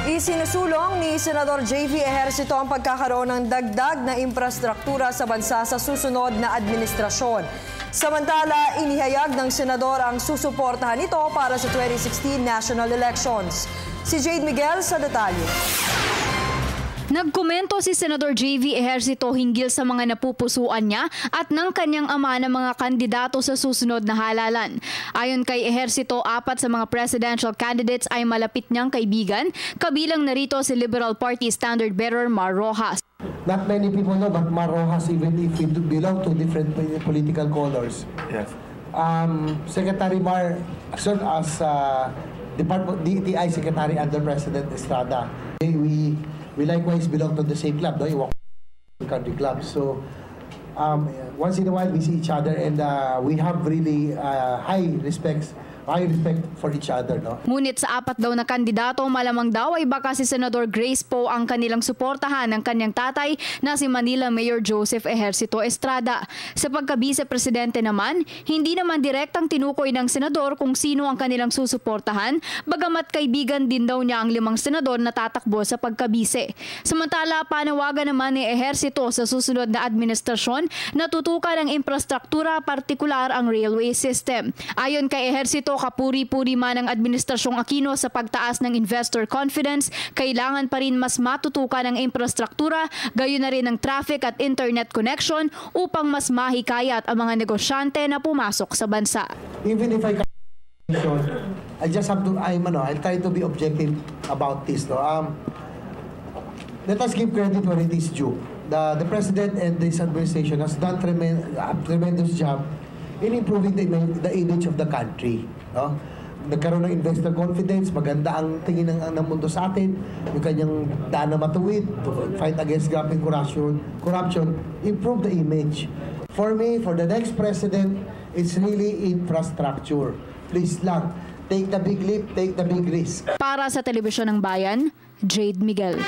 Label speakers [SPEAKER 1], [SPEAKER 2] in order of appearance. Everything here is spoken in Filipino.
[SPEAKER 1] Isinusulong ni Senador JV Ejercito ang pagkakaroon ng dagdag na infrastruktura sa bansa sa susunod na administrasyon. Samantala, inihayag ng Senador ang susuportahan nito para sa 2016 national elections. Si Jade Miguel sa detalye.
[SPEAKER 2] Nagkomento si Senador JV Ejercito hinggil sa mga napupusuan niya at ng kanyang ama ng mga kandidato sa susunod na halalan. Ayon kay Ejercito, 4 sa mga presidential candidates ay malapit niyang kaibigan, kabilang narito si Liberal Party Standard Bearer Mar Rojas.
[SPEAKER 3] Not many people know, but Mar Rojas, even if we belong to different political colors.
[SPEAKER 4] Yes.
[SPEAKER 3] Secretary Mar served as DTI Secretary under President Estrada. We likewise belong to the same club, no? You walk country club. So once in a while we see each other, and we have really high respect for each other, no?
[SPEAKER 2] Ngunit sa 4 daw na kandidato, malamang daw ay baka si Senador Grace Poe ang kanilang suportahan ng kanyang tatay na si Manila Mayor Joseph Ejercito Estrada. Sa pagka-vice-presidente naman, hindi naman direktang tinukoy ng senador kung sino ang kanilang susuportahan, bagamat kaibigan din daw niya ang 5 senador na tatakbo sa pagka-vice. Samantala, panawagan naman ni Ejercito sa susunod na administrasyon na tutukan ang infrastruktura, partikular ang railway system. Ayon kay Ejercito, kapuri-puri man ang Administrasyong Aquino sa pagtaas ng investor confidence, kailangan pa rin mas matutukan ang infrastruktura, gayon na rin ang traffic at internet connection upang mas mahikayat ang mga negosyante na pumasok sa bansa.
[SPEAKER 3] Even if I just have to, I'll try to be objective about this, no? Let us give credit where it is due. The President and this administration has done a tremendous job in improving the image of the country, no? Nagkaroon ng investor confidence, maganda ang tingin ng mundo sa atin, yung kanyang daan na matuwid, to fight against grabbing corruption, improve the image. For me, for the next president, it's really infrastructure. Please lang, take the big leap, take the big risk.
[SPEAKER 2] Para sa Telebisyon ng Bayan, Jade Miguel.